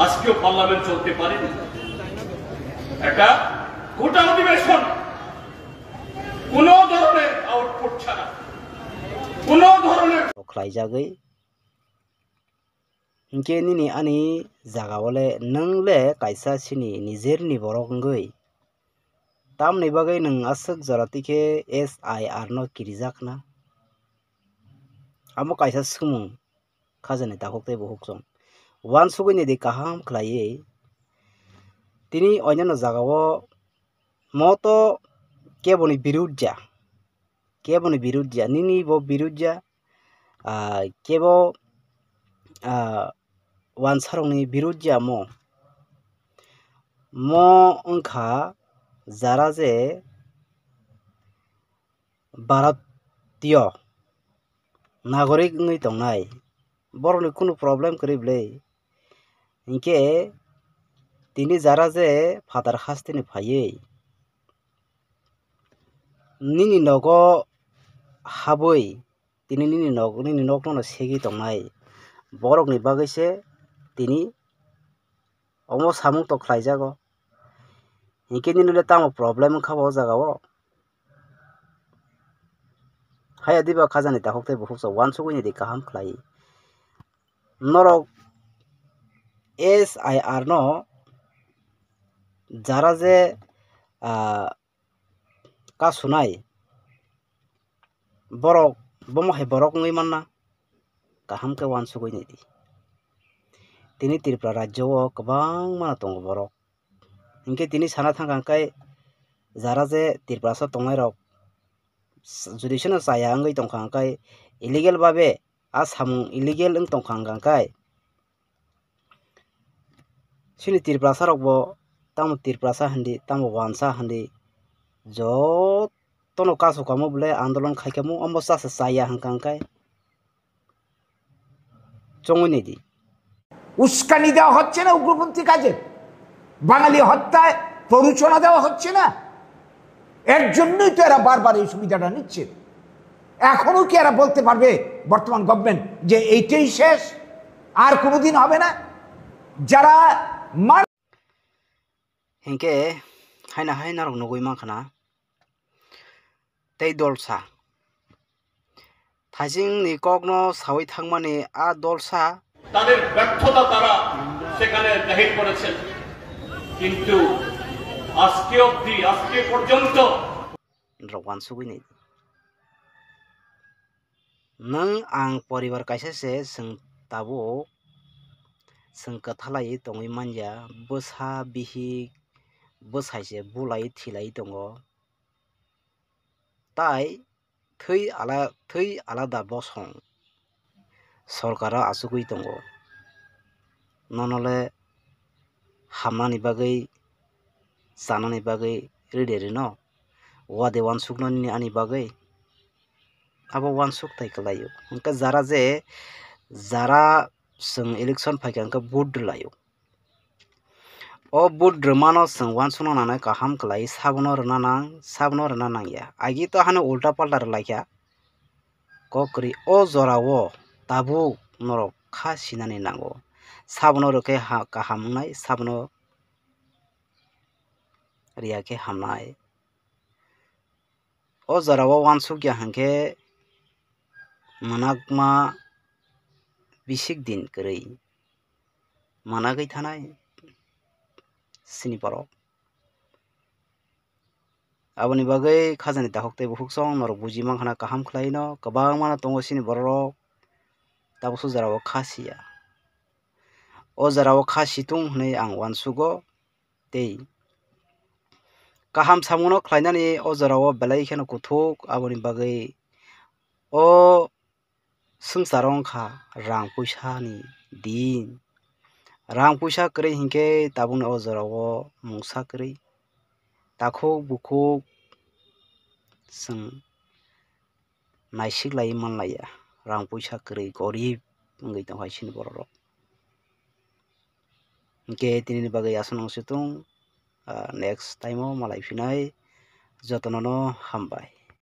আজকেও পার্লামেন্ট চলতে পারেনি। একটা গোটা অধিবেশন কোন ধরনের আউটপুট ছাড়া কোন ধরনের খাইজাগৈ हिंके निनी आनी जागावले नंगले कायसा सिनी निजेरनि बरंगै तामनि बागै नों आसक जरातिके SIR no किरिजाखना आमो कायसा सुमुं खाजानि दाखोक्तै बहुकजों वान सुगैनि दि काहाम खलायै तिनि अन्यान्य जागाओ मतो केबोनि बिरुद्जा निनि बो बिरुद्जा केबो वान सारंनि बिरुद्जा मो ओंखा जारा जे भारतीय नागरिक ngै तंनाय बरनि कुनु प्रब्लेम करिबलै हिंके तिनि जारा जे फादार हास्तिनि फायै निनि नगो हाबै तिनि निनि नग नो सेगि तंनाय बरकनि बागैसे तिनि अमो सामुं तो खलाइजागो हिंके निनुले तामो प्रब्लेम खाबो जागाओ हाया दिबा खाजानि दाखोक्तै बहुकजों वान सुगैनि दि काहाम खलायै नरक SIR no Zara J कासुनाय borok bomohai borok ngui manna kaham ke wan sugoi ni di tini Tripura rajyo o kwbang mana tongo borok hinkhe tini sana thangkangkai jara je Tripura sa tongnai rok jodi seno chaya wngoi tongkangkai illegal babe a samung illegal wng tongkangkai sini Tripura sa rok bo tamo Tripura sa hindi tamo wan sa hindi jotono kaso kamo bole आंदोलन खाइकामो अम्बो सासे साया हंकांकाय चंगुनी दी উস্কানি দেওয়া হচ্ছে না উগ্রপন্থী কাজে বাঙালি হত্যায় প্ররোচনা দেওয়া হচ্ছে না এর জন্যই তো এরা বারবার এই সুবিধাটা নিচ্ছে এখনো কি এরা বলতে পারবে বর্তমান গভর্নমেন্ট যে এইটাই শেষ আর কোনোদিন হবে না যারা हिंके हायना रok नगoi माखना tei dolsa thajing ni kokno sawi thangmani a dolsa তাদের ব্যর্থতা তারা সেখানে জাহির করেছেন কিন্তু আজকে পর্যন্ত রকwan sugini nang ang poribar kaisa se sing tabo sing kathalai tongoi manja bosa bihi bosaise bulai thilai tongo tai thei alada bosong सरकारा आसुगui tongo nonole hamnani bagui chanani bagui ready no wade wan suknani ani bagui abo wan suk tai kalayo hingka jara sing election phaikangka vote dlayo o vote drmano sing wan sukno nanai kaham kalai sabono rena nang ya agi to hano ulta palta rlaikya kokri o jorao tabu norok kha sinani nango sabono roke kaham nai sabono riya ke hamnai o jorao wan sukya hangke manakma bisik din kwrui managui thanai sini borok aboni bagui khajani dahoktei buhuksong norok buji mankhana kaham khlai no kwbang mano tongo sini borok taboso jarao khasiya o jarao khasitung hnei ang wansugo tei kaham samuno khlainani o jarao belai kheno kuthuk aboni bagui o sungsar ongkha rang puisa ni din rang puisa kwrui hinkhe tabukni o jarao mungsa kwrui takhuk bukhuk sing naisiklai manlaya rang puisa kwrui gorib wngoi tongkhai sini borok rok hinkhe tinini bagui asonong situng next time o malai phinai jotono no hambai।